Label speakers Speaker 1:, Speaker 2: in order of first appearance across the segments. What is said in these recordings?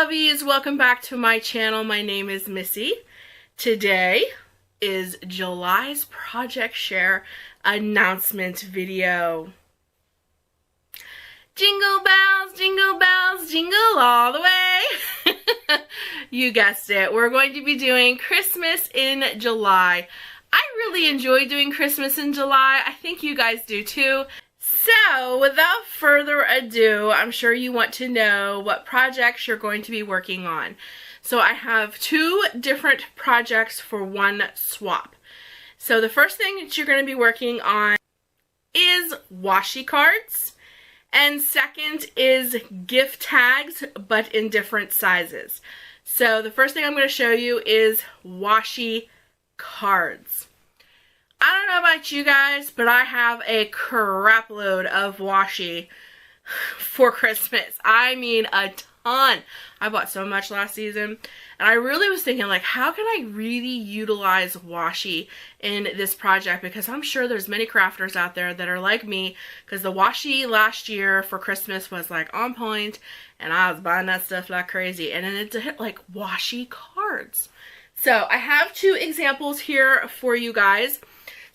Speaker 1: lovies, welcome back to my channel. My name is Missy. Today is July's Project Share announcement video. Jingle bells, jingle all the way. You guessed it. We're going to be doing Christmas in July. I really enjoy doing Christmas in July. I think you guys do too. So, without further ado, I'm sure you want to know what projects you're going to be working on. So I have two different projects for one swap. So the first thing that you're going to be working on is washi cards. And second is gift tags, but in different sizes. So the first thing I'm going to show you is washi cards. I don't know about you guys, but I have a crap load of washi for Christmas. I mean a ton. I bought so much last season, and I really was thinking, like, how can I really utilize washi in this project? Because I'm sure there's many crafters out there that are like me, because the washi last year for Christmas was like on point, and I was buying that stuff like crazy, and then it hit like washi cards. So I have two examples here for you guys.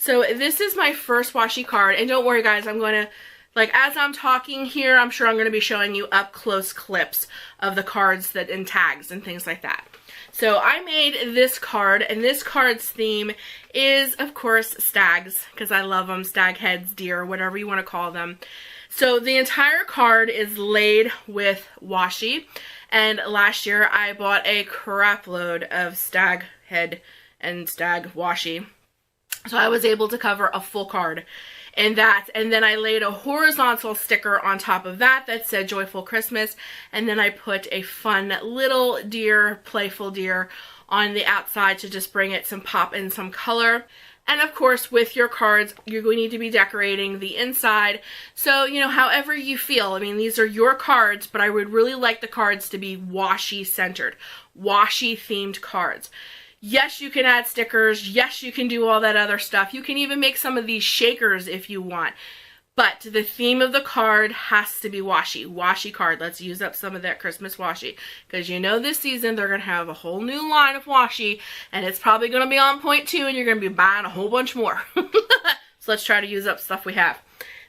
Speaker 1: So this is my first washi card, and don't worry guys, I'm going to, like, as I'm talking here, I'm sure I'm going to be showing you up close clips of the cards that and tags and things like that. So I made this card, and this card's theme is, of course, stags, because I love them, stag heads, deer, whatever you want to call them. So the entire card is laid with washi, and last year I bought a crap load of stag head and stag washi. So I was able to cover a full card in that, and then I laid a horizontal sticker on top of that that said Joyful Christmas, and then I put a fun little deer, playful deer on the outside to just bring it some pop and some color. And of course, with your cards, you're going to need to be decorating the inside. So, you know, however you feel. I mean, these are your cards, but I would really like the cards to be washi centered, washi themed cards. Yes, you can add stickers. Yes, you can do all that other stuff. You can even make some of these shakers if you want. But the theme of the card has to be washi. Washi card. Let's use up some of that Christmas washi. Because you know this season they're going to have a whole new line of washi. And it's probably going to be on point too. And you're going to be buying a whole bunch more. So let's try to use up stuff we have.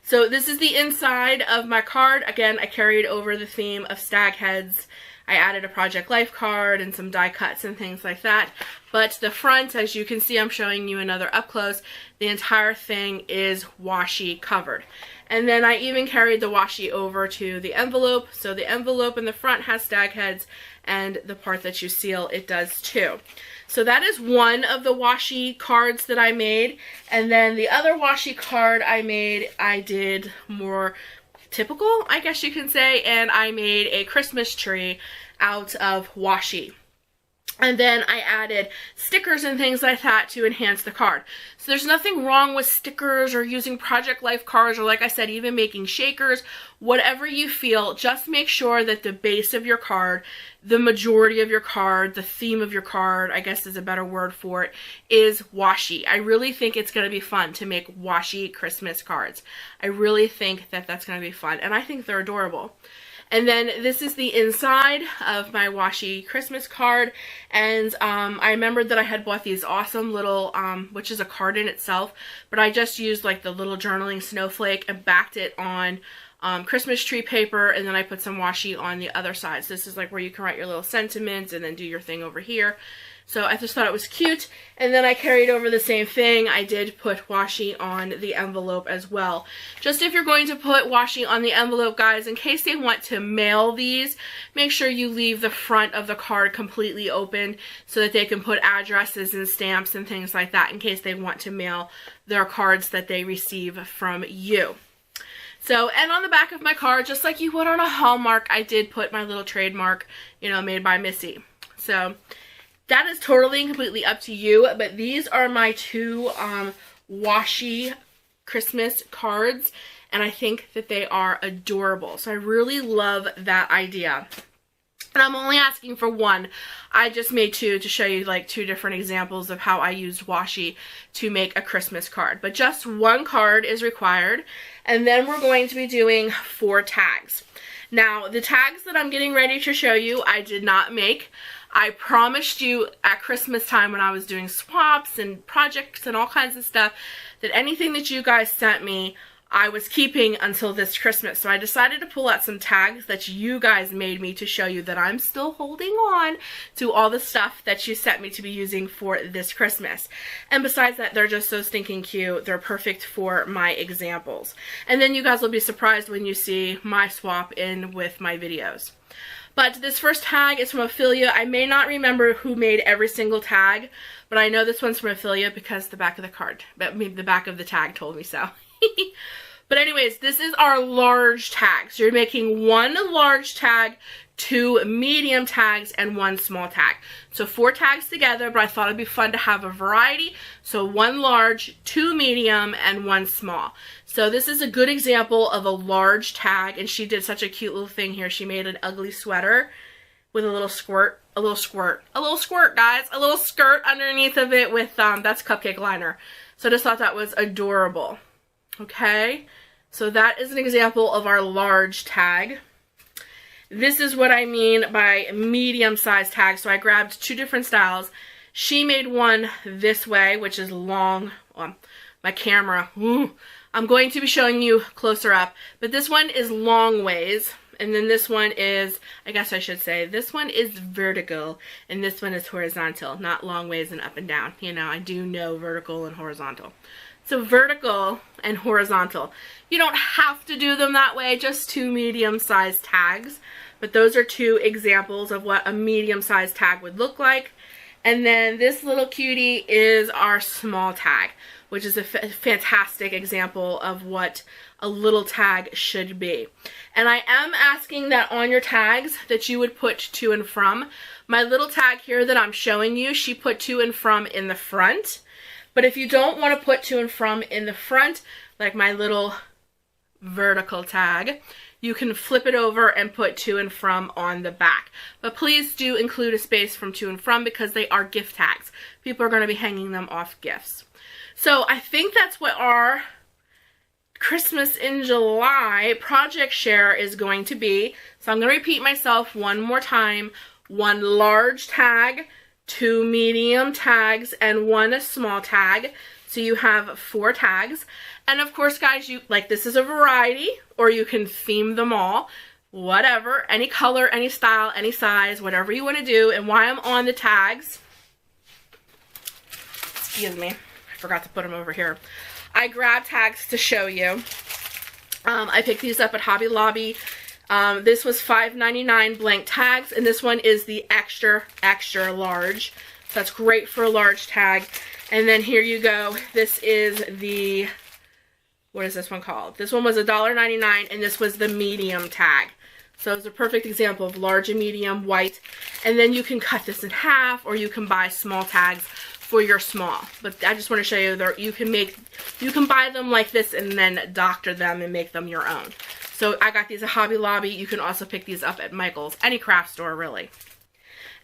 Speaker 1: So this is the inside of my card. Again, I carried over the theme of stag heads. I added a Project Life card and some die cuts and things like that. But the front, as you can see, I'm showing you another up close. The entire thing is washi covered. And then I even carried the washi over to the envelope. So the envelope in the front has stag heads, and the part that you seal, it does too. So that is one of the washi cards that I made. And then the other washi card I made, I did more typical, I guess you can say, and I made a Christmas tree out of washi. And then I added stickers and things like that to enhance the card. So there's nothing wrong with stickers or using Project Life cards, or like I said, even making shakers, whatever you feel. Just make sure that the base of your card, the majority of your card, the theme of your card, I guess is a better word for it, is washi. I really think it's going to be fun to make washi Christmas cards. I really think that that's going to be fun, and I think they're adorable. And then this is the inside of my washi Christmas card, and I remembered that I had bought these awesome little, which is a card in itself, but I just used like the little journaling snowflake and backed it on Christmas tree paper, and then I put some washi on the other side. So this is like where you can write your little sentiments and then do your thing over here. So I just thought it was cute, and then I carried over the same thing. I did put washi on the envelope as well. Just if you're going to put washi on the envelope, guys, in case they want to mail these, make sure you leave the front of the card completely open so that they can put addresses and stamps and things like that in case they want to mail their cards that they receive from you. So, and on the back of my card, just like you would on a Hallmark, I did put my little trademark, you know, made by Missy. So that is totally and completely up to you, but these are my two washi Christmas cards, and I think that they are adorable. So I really love that idea. And I'm only asking for one. I just made two to show you like two different examples of how I used washi to make a Christmas card. But just one card is required, and then we're going to be doing 4 tags. Now, the tags that I'm getting ready to show you, I did not make. I promised you at Christmas time when I was doing swaps and projects and all kinds of stuff that anything that you guys sent me, I was keeping until this Christmas. So I decided to pull out some tags that you guys made me to show you that I'm still holding on to all the stuff that you sent me to be using for this Christmas. And besides that, they're just so stinking cute. They're perfect for my examples. And then you guys will be surprised when you see my swap in with my videos. But this first tag is from Ophelia. I may not remember who made every single tag, but I know this one's from Ophelia because the back of the card, the back of the tag told me so. But anyways, this is our large tag. So you're making one large tag, 2 medium tags, and 1 small tag. So 4 tags together, but I thought it'd be fun to have a variety. So 1 large, 2 medium, and 1 small. So this is a good example of a large tag, and she did such a cute little thing here. She made an ugly sweater with a little squirt, guys, a little skirt underneath of it with, that's cupcake liner. So I just thought that was adorable. Okay, so that is an example of our large tag. This is what I mean by medium-sized tag. So I grabbed 2 different styles. She made one this way, which is long. My camera. I'm going to be showing you closer up. But this one is long ways. And then this one is, I guess I should say, this one is vertical. And this one is horizontal. Not long ways and up and down. You know, I do know vertical and horizontal. So vertical and horizontal. You don't have to do them that way, just 2 medium-sized tags. But those are 2 examples of what a medium-sized tag would look like. And then this little cutie is our small tag, which is a fantastic example of what a little tag should be. And I am asking that on your tags that you would put to and from. My little tag here that I'm showing you, she put to and from in the front. But if you don't want to put to and from in the front, like my little vertical tag, you can flip it over and put to and from on the back. But please do include a space from to and from because they are gift tags. People are going to be hanging them off gifts. So I think that's what our Christmas in July project share is going to be. So I'm going to repeat myself one more time. 1 large tag, 2 medium tags, and 1 small tag. So you have 4 tags. And of course, guys, this is a variety, or you can theme them all. Whatever, any color, any style, any size, whatever you want to do. And while I'm on the tags, excuse me, I forgot to put them over here. I grabbed tags to show you. I picked these up at Hobby Lobby. This was $5.99 blank tags, and this one is the extra, extra large. So that's great for a large tag. And then here you go. This is the, what is this one called? This one was $1.99, and this was the medium tag. So it's a perfect example of large and medium white. And then you can cut this in half, or you can buy small tags for your small. But I just want to show you that you can buy them like this and then doctor them and make them your own. So I got these at Hobby Lobby. You can also pick these up at Michael's, any craft store really.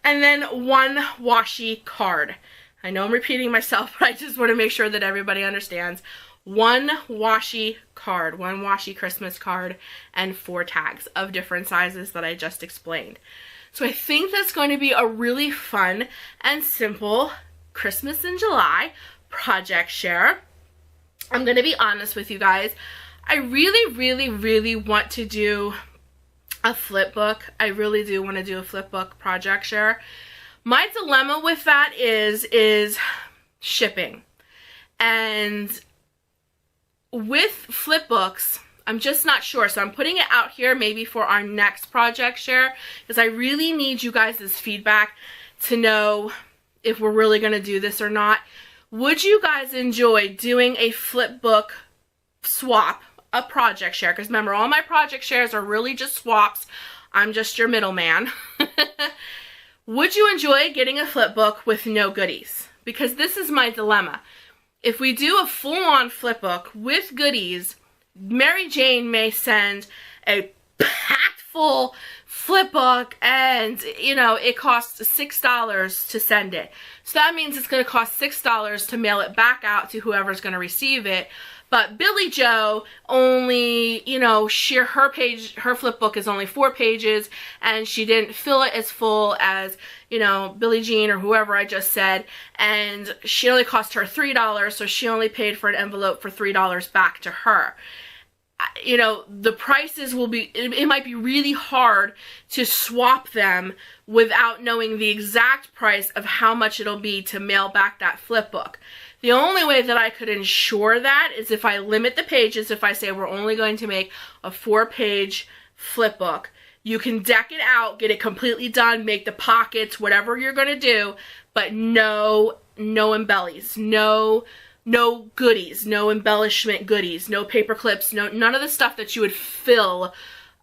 Speaker 1: And then 1 washi card. I know I'm repeating myself, but I just want to make sure that everybody understands. 1 washi card, 1 washi Christmas card, and 4 tags of different sizes that I just explained. So I think that's going to be a really fun and simple Christmas in July project share. I'm going to be honest with you guys. I really want to do a flip book. I really do want to do a flip book project share. My dilemma with that is shipping. And with flip books, I'm just not sure. So I'm putting it out here maybe for our next project share because I really need you guys' feedback to know if we're really going to do this or not. Would you guys enjoy doing a flip book swap, a project share? Because remember, all my project shares are really just swaps. I'm just your middleman. Would you enjoy getting a flip book with no goodies? Because this is my dilemma. If we do a full-on flip book with goodies, Mary Jane may send a packed full flip book and, you know, it costs $6 to send it. So that means it's going to cost $6 to mail it back out to whoever's going to receive it. But Billy Joe only, you know, her flip book is only 4 pages, and she didn't fill it as full as, you know, Billie Jean or whoever I just said, and she only cost her $3, so she only paid for an envelope for $3 back to her. You know, the prices will be, it might be really hard to swap them without knowing the exact price of how much it'll be to mail back that flip book. The only way that I could ensure that is if I limit the pages. If I say we're only going to make a 4-page flip book, you can deck it out, get it completely done, make the pockets, whatever you're going to do, but no embellies, no goodies, no embellishment goodies, no paper clips, none of the stuff that you would fill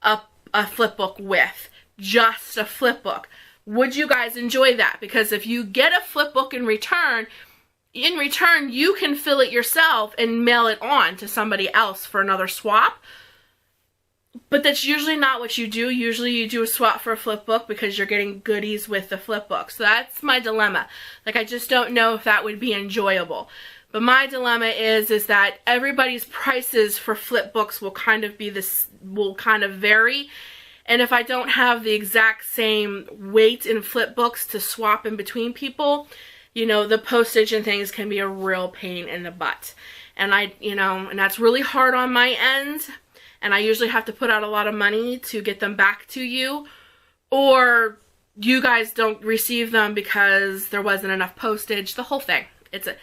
Speaker 1: a flip book with. Just a flip book. Would you guys enjoy that? Because if you get a flip book in return, you can fill it yourself and mail it on to somebody else for another swap. But that's usually not what you do. Usually you do a swap for a flip book because you're getting goodies with the flip book. So that's my dilemma. Like, I just don't know if that would be enjoyable. But my dilemma is that everybody's prices for flip books will kind of vary. And if I don't have the exact same weight in flip books to swap in between people, you know, the postage and things can be a real pain in the butt. And and that's really hard on my end. And I usually have to put out a lot of money to get them back to you. Or you guys don't receive them because there wasn't enough postage. The whole thing. It's a...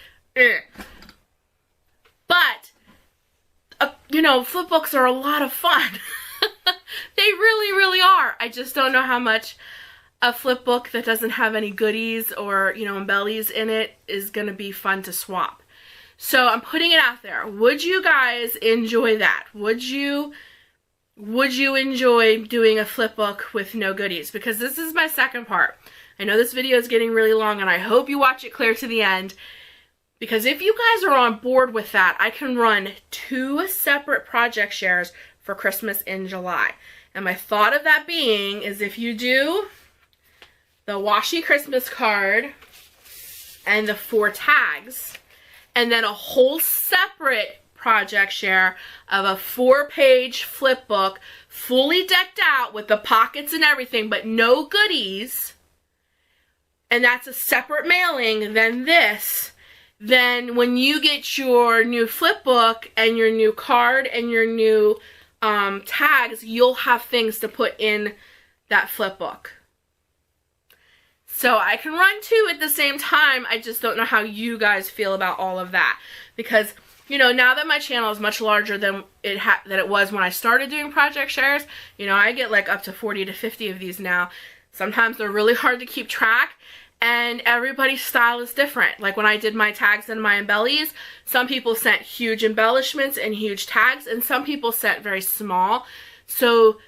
Speaker 1: But, you know, flip books are a lot of fun. They really, really are. I just don't know how much a flip book that doesn't have any goodies or, you know, embellies in it is going to be fun to swap. So I'm putting it out there. Would you guys enjoy that? Would you enjoy doing a flip book with no goodies? Because this is my second part. I know this video is getting really long, and I hope you watch it clear to the end. Because if you guys are on board with that, I can run 2 separate project shares for Christmas in July. And my thought of that being is if you do the Washi Christmas card and the 4 tags, and then a whole separate project share of a 4-page flip book, fully decked out with the pockets and everything, but no goodies, and that's a separate mailing than this, then when you get your new flip book and your new card and your new tags, you'll have things to put in that flip book. So I can run 2 at the same time. I just don't know how you guys feel about all of that. Because, you know, now that my channel is much larger than it was when I started doing project shares, you know, I get like up to 40 to 50 of these now. Sometimes they're really hard to keep track. And everybody's style is different. Like when I did my tags and my embellies, some people sent huge embellishments and huge tags, and some people sent very small. So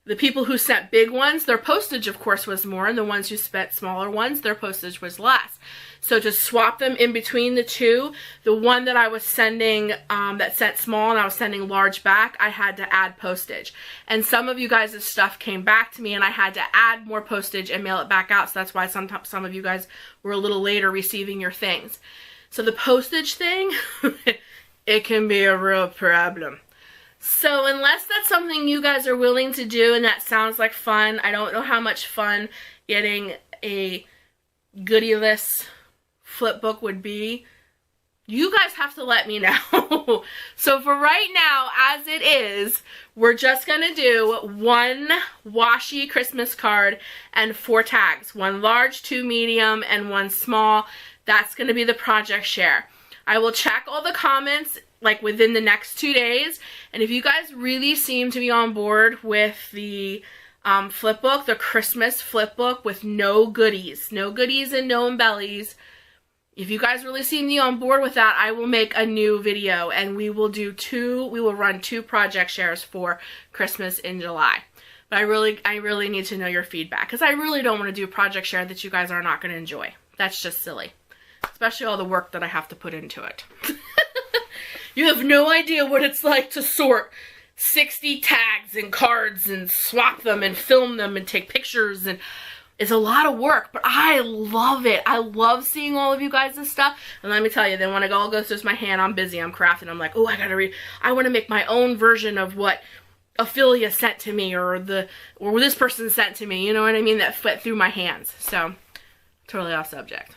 Speaker 1: the people who sent big ones, their postage, of course, was more, and the ones who sent smaller ones, their postage was less. So to swap them in between the 2, the one that I was sending that sent small and I was sending large back, I had to add postage. And some of you guys' stuff came back to me and I had to add more postage and mail it back out. So that's why some of you guys were a little later receiving your things. So the postage thing, it can be a real problem. So unless that's something you guys are willing to do and that sounds like fun, I don't know how much fun getting a goodie-less flip book would be. You guys have to let me know. So for right now, as it is, we're just going to do 1 Washi Christmas card and 4 tags. 1 large, 2 medium, and 1 small. That's going to be the project share. I will check all the comments like within the next 2 days, and if you guys really seem to be on board with the flip book, the Christmas flip book with no goodies and no embellies, if you guys really seem to be on board with that, I will make a new video and we will run 2 project shares for Christmas in July. But I really need to know your feedback, because I really don't want to do a project share that you guys are not going to enjoy. That's just silly, especially all the work that I have to put into it. You have no idea what it's like to sort 60 tags and cards and swap them and film them and take pictures, and It's a lot of work, but I love it. I love seeing all of you guys' stuff. And let me tell you, then when it all goes through my hand, I'm busy, I'm crafting. I'm like, oh, I want to make my own version of what Ophelia sent to me, or this person sent to me, you know what I mean, that fit through my hands. So, totally off subject.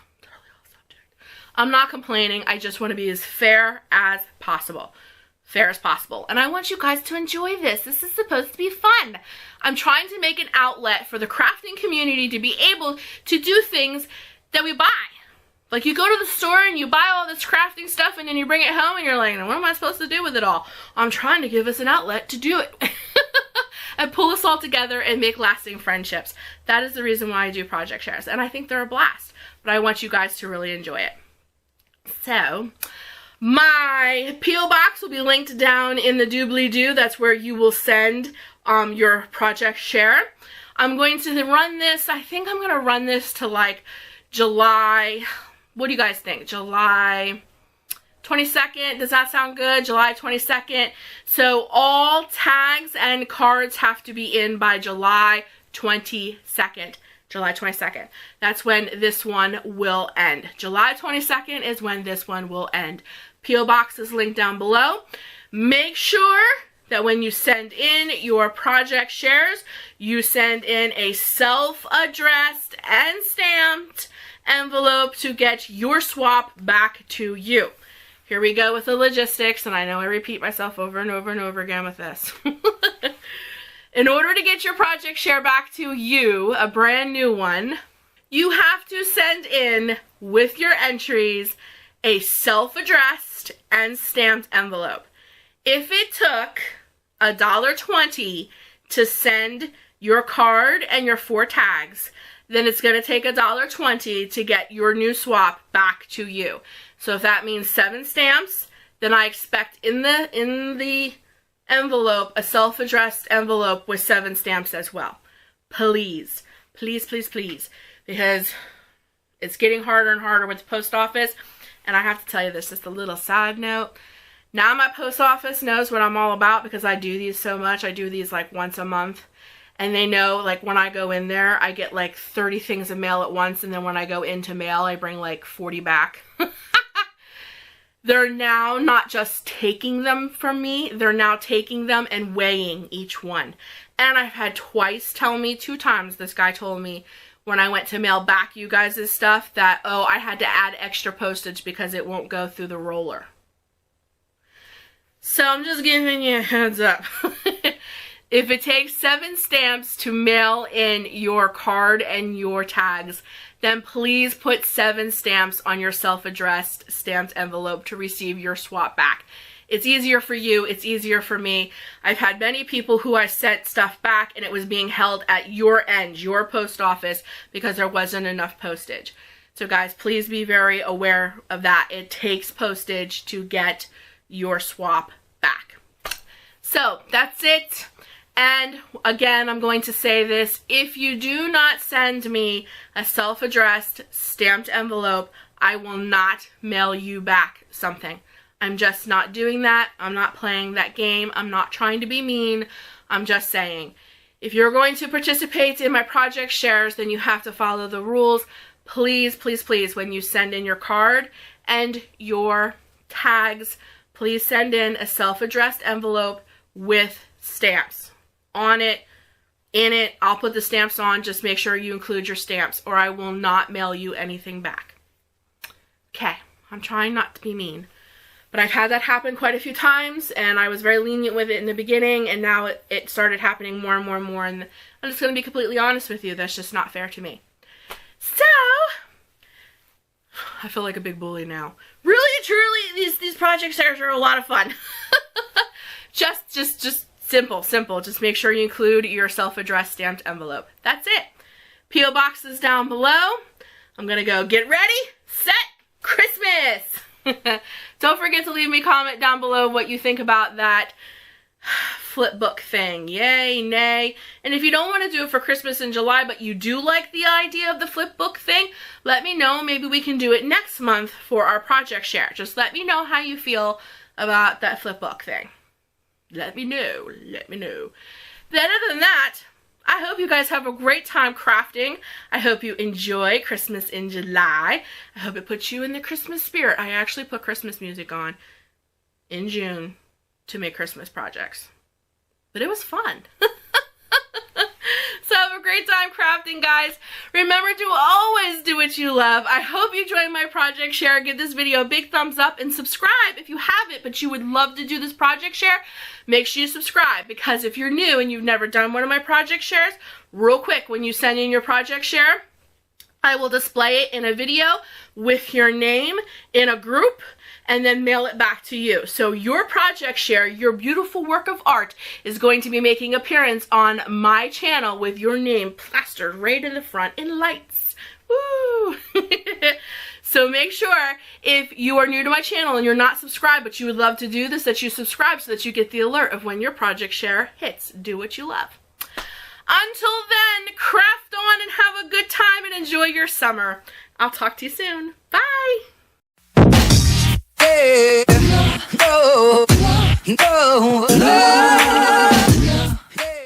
Speaker 1: I'm not complaining. I just want to be as fair as possible. Fair as possible. And I want you guys to enjoy this. This is supposed to be fun. I'm trying to make an outlet for the crafting community to be able to do things that we buy. Like, you go to the store and you buy all this crafting stuff and then you bring it home and you're like, what am I supposed to do with it all? I'm trying to give us an outlet to do it. And pull us all together and make lasting friendships. That is the reason why I do project shares. And I think they're a blast. But I want you guys to really enjoy it. So, my P.O. box will be linked down in the doobly-doo. That's where you will send your project share. I'm going to run this, I think I'm going to run this to like July, what do you guys think? July 22nd, does that sound good? July 22nd. So all tags and cards have to be in by July 22nd. July 22nd. That's when this one will end. July 22nd is when this one will end. P.O. box is linked down below. Make sure that when you send in your project shares, you send in a self-addressed and stamped envelope to get your swap back to you. Here we go with the logistics, and I know I repeat myself over and over and over again with this. In order to get your project share back to you, a brand new one, you have to send in with your entries a self-addressed and stamped envelope. If it took $1.20 to send your card and your 4 tags, then it's going to take $1.20 to get your new swap back to you. So if that means 7 stamps, then I expect in the envelope, a self-addressed envelope with 7 stamps as well. Please, please, please, please, because it's getting harder and harder with the post office. And I have to tell you this, just a little side note. Now my post office knows what I'm all about because I do these so much. I do these like once a month. And they know, like, when I go in there, I get like 30 things of mail at once. And then when I go into mail, I bring like 40 back. They're now not just taking them from me, they're now taking them and weighing each one. And I've had twice tell me, 2 times, this guy told me when I went to mail back you guys' stuff that, oh, I had to add extra postage because it won't go through the roller. So I'm just giving you a heads up. If it takes 7 stamps to mail in your card and your tags, then please put 7 stamps on your self-addressed stamped envelope to receive your swap back. It's easier for you, it's easier for me. I've had many people who I sent stuff back and it was being held at your end, your post office, because there wasn't enough postage. So guys, please be very aware of that. It takes postage to get your swap back. So that's it. And again, I'm going to say this, if you do not send me a self-addressed stamped envelope, I will not mail you back something. I'm just not doing that. I'm not playing that game. I'm not trying to be mean. I'm just saying, if you're going to participate in my project shares, then you have to follow the rules. Please, please, please, when you send in your card and your tags, please send in a self-addressed envelope with stamps on it, in it. I'll put the stamps on. Just make sure you include your stamps or I will not mail you anything back. Okay, I'm trying not to be mean. But I've had that happen quite a few times and I was very lenient with it in the beginning and now it started happening more and more and more, and I'm just going to be completely honest with you. That's just not fair to me. So, I feel like a big bully now. Really, truly, these project shares are a lot of fun. Just simple. Just make sure you include your self-addressed stamped envelope. That's it. P.O. box is down below. I'm going to go get ready, set, Christmas. Don't forget to leave me a comment down below what you think about that flip book thing. Yay, nay. And if you don't want to do it for Christmas in July, but you do like the idea of the flip book thing, let me know. Maybe we can do it next month for our project share. Just let me know how you feel about that flip book thing. Let me know. Let me know. Then other than that, I hope you guys have a great time crafting. I hope you enjoy Christmas in July. I hope it puts you in the Christmas spirit. I actually put Christmas music on in June to make Christmas projects. But it was fun. So have a great time crafting, guys. Remember to always do what you love. I hope you enjoyed my project share. Give this video a big thumbs up and subscribe if you haven't, but you would love to do this project share. Make sure you subscribe, because if you're new and you've never done one of my project shares, real quick, when you send in your project share, I will display it in a video with your name in a group and then mail it back to you. So your project share, your beautiful work of art, is going to be making an appearance on my channel with your name plastered right in the front in lights. Woo! So make sure, if you are new to my channel and you're not subscribed but you would love to do this, that you subscribe so that you get the alert of when your project share hits. Do what you love. Until then, craft on and have a good time and enjoy your summer. I'll talk to you soon. Bye!
Speaker 2: Hey, no, no, no.